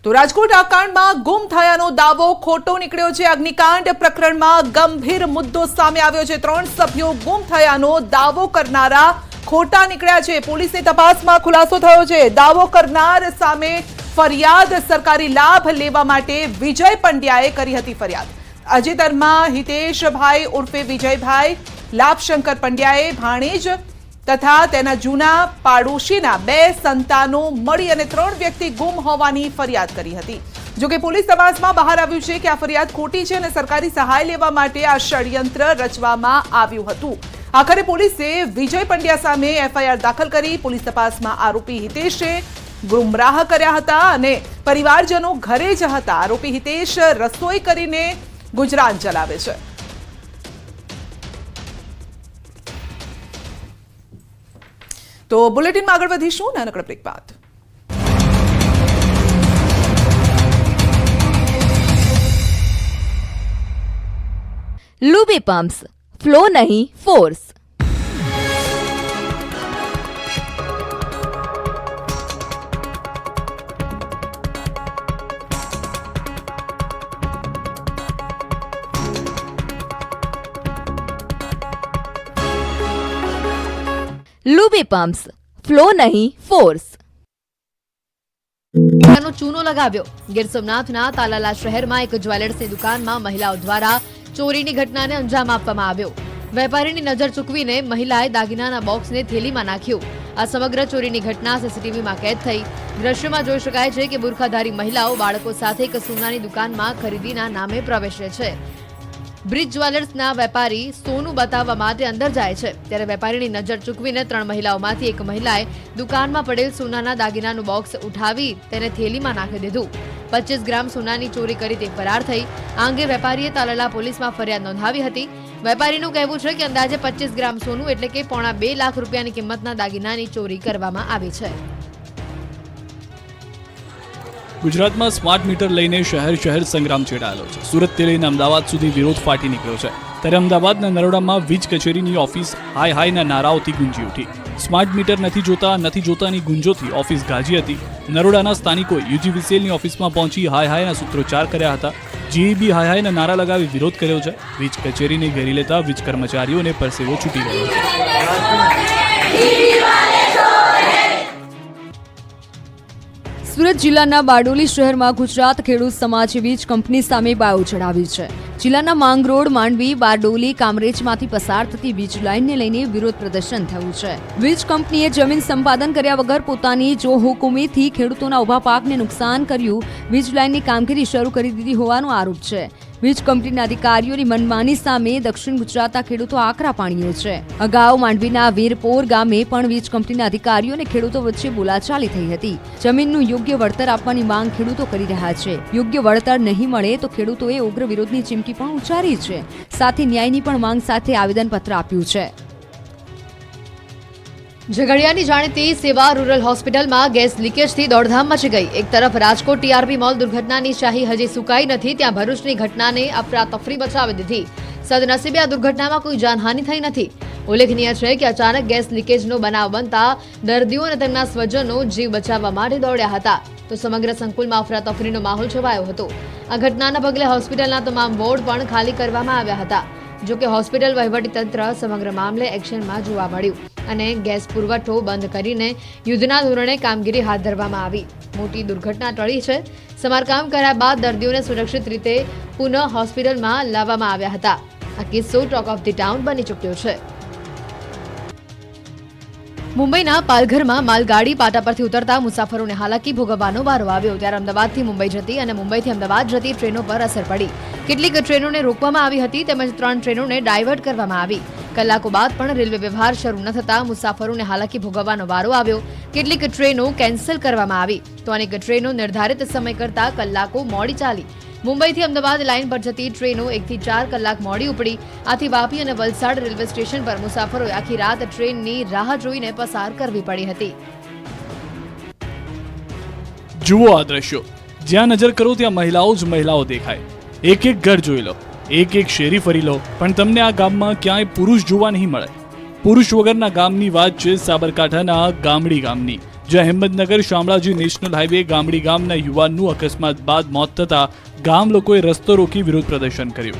તો રાજકોટ આકાંડમાં ગુમ થયાનો દાવો ખોટો નીકળ્યો છે। અગ્નિકાંડ પ્રકરણમાં ગંભીર મુદ્દો સામે આવ્યો છે। 3 સભ્યો ગુમ થયાનો દાવો કરનારા ખોટા નીકળ્યા છે। પોલીસની તપાસમાં ખુલાસો થયો છે। દાવો કરનાર સામે ફરિયાદ સરકારી લાભ લેવા માટે વિજય પંડ્યાએ કરી હતી ફરિયાદ। તાજેતરમાં હિતેશભાઈ ઉર્ફે વિજયભાઈ લાભશંકર પંડ્યાએ ભાણેજ તથા તેના જૂના પાડોશીના 2 સંતાનો મળી અને 3 વ્યક્તિ ગુમ હોવાની ફરિયાદ કરી હતી। જો કે પોલીસ તપાસમાં બહાર આવ્યું છે કે આ ફરિયાદ ખોટી છે અને સરકારી સહાય લેવા માટે આ ષડયંત્ર રચવામાં આવ્યું હતું। આખરે પોલીસે વિજય પંડ્યા સામે એફઆઈઆર દાખલ કરી। પોલીસ તપાસમાં આરોપી હિતેશે ગુમરાહ કર્યા હતા અને પરિવારજનો ઘરે જ હતા। આરોપી હિતેશ રસોઈ કરીને ગુજરાન ચલાવે છે। તો બુલેટિનમાં આગળ વધીશું નાનકડા બ્રેક બાદ। લુબી પમ્પ્સ, ફ્લો નહીં ફોર્સ। લુબી પમ્પ્સ, ફ્લો નહીં ફોર્સ। ચૂનો લગાવ્યો। ગીર સોમનાથના તાલાલા શહેરમાં એક જ્વેલર્સની દુકાનમાં મહિલાઓ દ્વારા ચોરીની ઘટનાને અંજામ આપવામાં આવ્યો। વેપારીની નજર ચૂકવીને મહિલાએ દાગીનાના બોક્સને થેલીમાં નાખ્યું। આ સમગ્ર ચોરીની ઘટના સીસીટીવીમાં કેદ થઈ। દ્રશ્યમાં જોઈ શકાય છે કે બુરખાધારી મહિલાઓ બાળકો સાથે એક સોનાની દુકાનમાં ખરીદીના નામે પ્રવેશે છે। બ્રિજ જ્વેલર્સના વેપારી સોનું બતાવવા માટે અંદર જાય છે ત્યારે વેપારીની નજર ચૂકવીને 3 મહિલાઓમાંથી એક મહિલાએ દુકાનમાં પડેલ સોનાના દાગીનાનું બોક્સ ઉઠાવી તેને થેલીમાં નાખી દીધું। 25 ગ્રામ સોનાની ચોરી કરી તે ફરાર થઈ। આ અંગે વેપારીએ તાલાલા પોલીસમાં ફરિયાદ નોંધાવી હતી। વેપારીનું કહેવું છે કે અંદાજે 25 ગ્રામ સોનું એટલે કે પોણા 2 લાખ રૂપિયાની કિંમતના દાગીનાની ચોરી કરવામાં આવી છે। ગુજરાતમાં સ્માર્ટ મીટર લઈને શહેર સંગ્રામ છેડાયેલો છે। સુરતથી લઈને અમદાવાદ સુધી વિરોધ ફાટી નીકળ્યો છે ત્યારે અમદાવાદના નરોડામાં વીજ કચેરીની ઓફિસ હાયના નારાઓથી ગુંજી ઉઠી। સ્માર્ટ મીટર નથી જોતાની ગુંજોથી ઓફિસ ગાજી હતી। નરોડાના સ્થાનિકોએ યુજીવીસીએલની ઓફિસમાં પહોંચી હાયના સૂત્રોચ્ચાર કર્યા હતા। જીઈબી હાયના નારા લગાવી વિરોધ કર્યો છે। વીજ કચેરીને ઘેરી લેતા વીજ કર્મચારીઓને પરસેવો છૂટી ગયો છે। સુરત જિલ્લાના બારડોલી શહેરમાં ગુજરાત ખેડૂત સમાજે વીજ કંપની સામે બાયો ચડાવી છે। જિલ્લાના માંગરોળ, માંડવી, બારડોલી, કામરેજમાંથી પસાર થતી વીજ લાઇનને લઈને વિરોધ પ્રદર્શન થયું છે। વીજ કંપનીએ જમીન સંપાદન કર્યા વગર પોતાની જો હુકુમીથી ખેડૂતોના ઉભા પાકને નુકસાન કર્યું। વીજ લાઇનની કામગીરી શરૂ કરી દીધી હોવાનો આરોપ છે। વીજ કંપનીના અધિકારીઓની મનમાની સામે દક્ષિણ ગુજરાતના ખેડૂતો આકરા પાણીએ છે। અગાઉ માંડવીના વીરપોર ગામે પણ વીજ કંપનીના અધિકારીઓ અને ખેડૂતો વચ્ચે બોલાચાલી થઈ હતી। જમીનનું યોગ્ય વળતર આપવાની માંગ ખેડૂતો કરી રહ્યા છે। યોગ્ય વળતર નહીં મળે તો ખેડૂતોએ ઉગ્ર વિરોધની ચીમકી પણ ઉચ્ચારી છે। સાથે ન્યાયની પણ માંગ સાથે આવેદનપત્ર આપ્યું છે। ઝઘડિયાની જાણીતી સેવા રૂરલ હોસ્પિટલમાં ગેસ લીકેજથી દોડધામ મચી ગઈ। એક તરફ રાજકોટ ટીઆરપી મોલ દુર્ઘટનાની શાહી હજી સુકાઈ નથી, ત્યાં ભરૂચની ઘટનાને અફરાતફરી બચાવી દીધી। સદનસીબે આ દુર્ઘટનામાં કોઈ જાનહાનિ થઈ નથી। ઉલ્લેખનીય છે કે અચાનક ગેસ લીકેજનો બનાવ બનતા દર્દીઓ અને તેમના સ્વજનો જીવ બચાવવા માટે દોડ્યા હતા તો સમગ્ર સંકુલમાં અફરાતફરીનો માહોલ છવાયો હતો। આ ઘટનાના પગલે હોસ્પિટલના તમામ વોર્ડ પણ ખાલી કરવામાં આવ્યા હતા। જો કે હોસ્પિટલ વહીવટીતંત્ર સમગ્ર મામલે એક્શનમાં જોવા મળ્યું અને ગેસ પુરવઠો બંધ કરીને યુદ્ધના ધોરણે કામગીરી હાથ ધરવામાં આવી। મોટી દુર્ઘટના ટળી છે। સમારકામ કર્યા બાદ દર્દીઓને સુરક્ષિત રીતે પુનઃ હોસ્પિટલમાં લાવવામાં આવ્યા હતા। આ કિસ્સો ટોક ઓફ ધી ટાઉન બની ચૂક્યો છે। મુંબઈના પાલઘરમાં માલગાડી પાટા પરથી ઉતરતા મુસાફરોને હાલાકી ભોગવવાનો વારો આવ્યો ત્યારે અમદાવાદથી મુંબઈ જતી અને મુંબઈથી અમદાવાદ જતી ટ્રેનો પર અસર પડી। કેટલીક ટ્રેનોને રોકવામાં આવી હતી તેમજ 3 ટ્રેનોને ડાયવર્ટ કરવામાં આવી। કલાકો બાદ પણ રેલવે વ્યવહાર શરૂ ન થતા મુસાફરોને હાલાકી ભોગવવાનો વારો આવ્યો। કેટલીક ટ્રેનો કેન્સલ કરવામાં આવી તો અનેક ટ્રેનો નિર્ધારિત સમય કરતા કલાકો મોડી ચાલી। મુંબઈથી અમદાવાદ લાઇન પર જતી ટ્રેનો 1 થી 4 કલાક મોડી ઉપડી। આથી વાપી અને વલસાડ રેલવે સ્ટેશન પર મુસાફરોએ આખી રાત ટ્રેનની રાહ જોઈને પસાર કરવી પડી હતી। જુઓ આ દ્રશ્યો, જ્યાં નજર કરો ત્યાં મહિલાઓ જ મહિલાઓ દેખાય। એક ઘર જોઈ લો, એક શેરી ફરી લો, પણ તમને આ ગામમાં ક્યાંય પુરુષ જોવા નહીં મળે। પુરુષ વગરના ગામની વાત છે સાબરકાંઠાના ગામડી ગામની, જ્યાં હિંમતનગર શામળાજી નેશનલ હાઈવે ગામડી ગામના યુવાનનું અકસ્માત બાદ મોત થતા ગામ લોકોએ રસ્તો રોકી વિરોધ પ્રદર્શન કર્યું.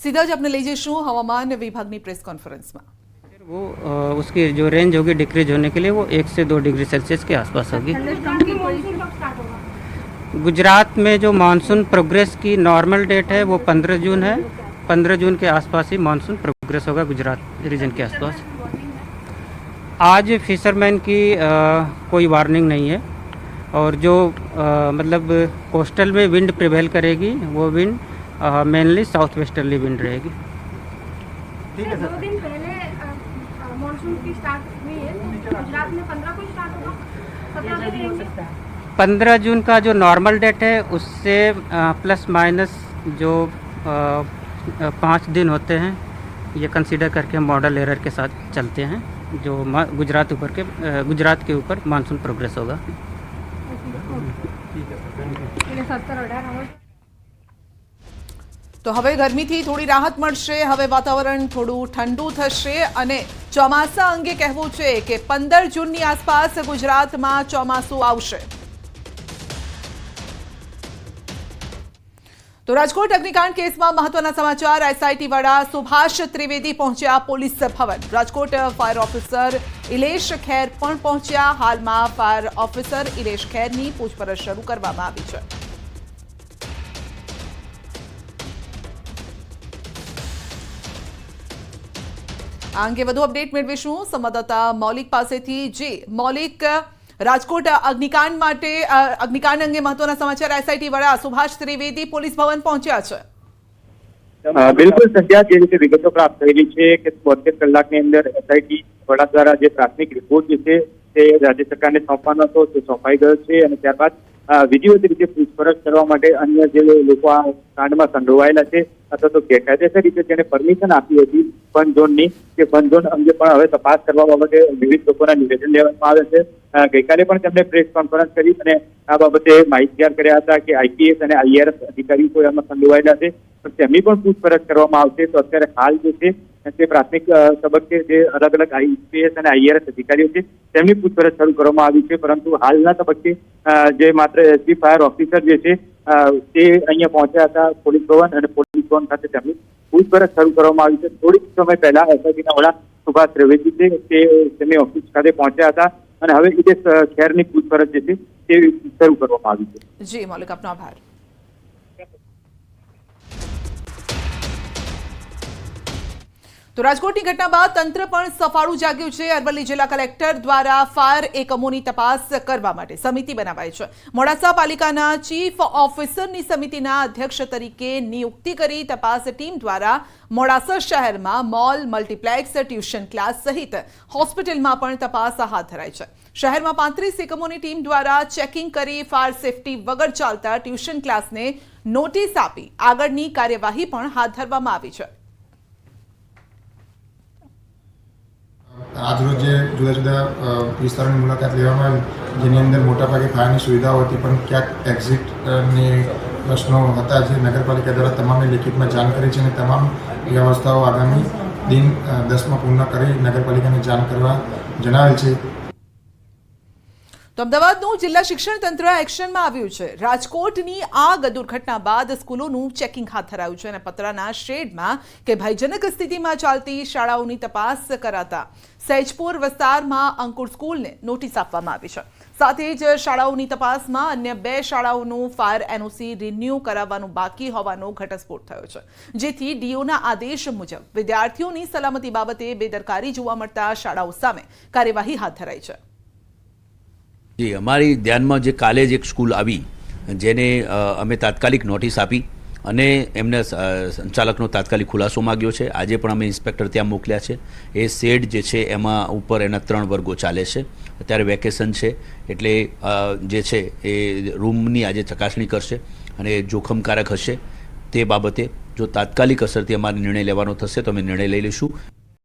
સીધા જ આપણે લઈ જઈશું હવામાન વિભાગની પ્રેસ કોન્ફરન્સમાં. वो उसकी जो रेंज होगी डिक्रीज होने के लिए वो 1 से 2 डिग्री सेल्सियस के आसपास होगी. गुजरात में जो मानसून प्रोग्रेस की नॉर्मल डेट है वो 15 जून है. 15 जून के आसपास ही मानसून प्रोग्रेस होगा गुजरात रीजन के आसपास. आज फिशरमैन की कोई वार्निंग नहीं है और जो मतलब कोस्टल में विंड प्रिवेल करेगी वो wind mainly south westerly wind रहेगी. ठीक है. 2 दिन पहले मॉनसून की स्टार्ट हुई है गुजरात में 15 को स्टार्ट होगा 17 को रहेंगे. 15 जून का जो नॉर्मल डेट है उससे प्लस माइनस जो 5 दिन होते हैं ये कंसीडर करके मॉडल एरर के साथ चलते हैं जो गुजरात के ऊपर मानसून प्रोग्रेस होगा. તો હવે ગરમીથી થોડી રાહત મળશે. હવે વાતાવરણ થોડું ઠંડુ થશે અને ચોમાસા અંગે કહેવું છે કે 15 જૂનની આસપાસ ગુજરાતમાં ચોમાસું આવશે. તો રાજકોટ અગ્નિકાંડ કેસમાં મહત્વના સમાચાર. એસઆઈટી વડા સુભાષ ત્રિવેદી પહોંચ્યા પોલીસ ભવન. રાજકોટ ફાયર ઓફિસર ઇલેશ ખેર પણ પહોંચ્યા. હાલમાં ફાયર ઓફિસર ઇલેશ ખેરની પૂછપરછ શરૂ કરવામાં આવી છે. આ અંગે વધુ અપડેટ મેળવીશું સંવાદદાતા મૌલિક પાસેથી. જી મૌલિક, રાજકોટ અગ્નિકાંડ અંગે મહત્વના સમાચાર. એસઆઈટી વડા સુભાષ ત્રિવેદી પોલીસ ભવન પહોંચ્યા છે. બિલકુલ સંધ્યા, જે રીતે વિગતો પ્રાપ્ત થયેલી છે કે 72 કલાકની અંદર એસઆઈટી વડા દ્વારા જે પ્રાથમિક રિપોર્ટ જે છે તે રાજ્ય સરકારને સોંપવાનો હતો તે સોંપાઈ ગયો છે અને ત્યારબાદ વિધિવત રીતે પૂછપરછ કરવા માટે અન્ય જે લોકો આ કાંડમાં સંડોવાયેલા છે અથવા તો ગેરકાયદેસર રીતે જેને પરમિશન આપી હતી ફન ઝોનની, તે ફન ઝોન અંગે પણ હવે તપાસ કરવા બાબતે વિવિધ લોકોના નિવેદન લેવામાં આવે છે. ગઈકાલે પણ તેમણે પ્રેસ કોન્ફરન્સ કરી અને આ બાબતે માહિતગાર કર્યા હતા કે આઈપીએસ અને આઈઆરએસ અધિકારીઓ કોઈ આમાં સંડોવાયેલા છે પણ તેમની પણ પૂછપરછ કરવામાં આવશે. તો અત્યારે હાલ જે છે તે પ્રાથમિક તબક્કે જે અલગ અલગ આઈપીએસ અને આઈઆરએસ અધિકારીઓ છે તેમની પૂછપરછ શરૂ કરવામાં આવી છે. પરંતુ હાલના તબક્કે જે માત્ર એસપી ફાયર ઓફિસર જે છે તે અહીંયા પહોંચ્યા હતા પોલીસ ભવન અને પોલીસ ભવન ખાતે તેમની પૂછપરછ શરૂ કરવામાં આવી છે. થોડીક સમય પહેલા એસઆઈટીના વડા સુભાષ ત્રિવેદી છે તે તેમની ઓફિસ ખાતે પહોંચ્યા હતા અને હવે ઇલેશ ખેરની પૂછપરછ જે છે તે શરૂ કરવામાં આવી છે. જી મૌલિક, આપનો આભાર. તો રાજકોટની ઘટના બાદ તંત્ર પણ સફાળું જાગ્યું છે. અરવલ્લી જિલ્લા કલેક્ટર દ્વારા ફાયર એકમોની તપાસ કરવા માટે સમિતિ બનાવાઈ છે. મોડાસા પાલિકાના ચીફ ઓફિસરની સમિતિના અધ્યક્ષ તરીકે નિયુક્તિ કરી તપાસ ટીમ દ્વારા મોડાસા શહેરમાં મોલ, મલ્ટીપ્લેક્સ, ટ્યુશન ક્લાસ સહિત હોસ્પિટલમાં પણ તપાસ હાથ ધરાઈ છે. શહેરમાં 35 એકમોની ટીમ દ્વારા ચેકિંગ કરી ફાયર સેફટી વગર ચાલતા ટ્યુશન ક્લાસને નોટિસ આપી આગળની કાર્યવાહી પણ હાથ ધરવામાં આવી છે. આજરોજ જે જુદા જુદા વિસ્તારોની મુલાકાત લેવામાં આવી જેની અંદર મોટાભાગે ફાયરની સુવિધાઓ હતી પણ ક્યાંક એક્ઝિટની પ્રશ્નો હતા જે નગરપાલિકા દ્વારા તમામે લેખિતમાં જાણ કરી છે અને તમામ વ્યવસ્થાઓ આગામી દિન 10માં પૂર્ણ કરી નગરપાલિકાને જાણ કરવા જણાવેલ છે. તો અમદાવાદનું જિલ્લા શિક્ષણ તંત્ર એક્શનમાં આવ્યું છે. રાજકોટની આગ દુર્ઘટના બાદ સ્કૂલોનું ચેકિંગ હાથ ધરાયું છે અને પતરાના શેડમાં કે ભયજનક સ્થિતિમાં ચાલતી શાળાઓની તપાસ કરાતા સૈજપુર વિસ્તારમાં અંકુર સ્કૂલને નોટિસ આપવામાં આવી છે. સાથે જ શાળાઓની તપાસમાં अन्य 2 શાળાઓનું ફાયર એનઓસી રિન્યુ કરાવવાનું બાકી હોવાનો ઘટસ્ફોટ થયો છે. જેથી ડીઓના આદેશ મુજબ વિદ્યાર્થીઓની સલામતી બાબતે બેદરકારી જોવા મળતા શાળાઓ સામે કાર્યવાહી હાથ ધરાઈ છે. जी અમારી ધ્યાનમાં જે કાલે જ એક સ્કૂલ આવી જેને અમે તાત્કાલિક નોટિસ આપી અને એમને સંચાલકનો તાત્કાલિક ખુલાસો માગ્યો છે. આજે પણ અમે ઇન્સ્પેક્ટર ત્યાં મોકલ્યા છે. એ શેડ જે છે એમાં ઉપર એના 3 વર્ગો ચાલે છે. અત્યારે વેકેશન છે એટલે જે છે એ રૂમની આજે ચકાસણી કરશે અને જોખમકારક હશે તે બાબતે જો તાત્કાલિક અસરથી અમારે નિર્ણય લેવાનો થશે તો અમે નિર્ણય લઈ લઈશું.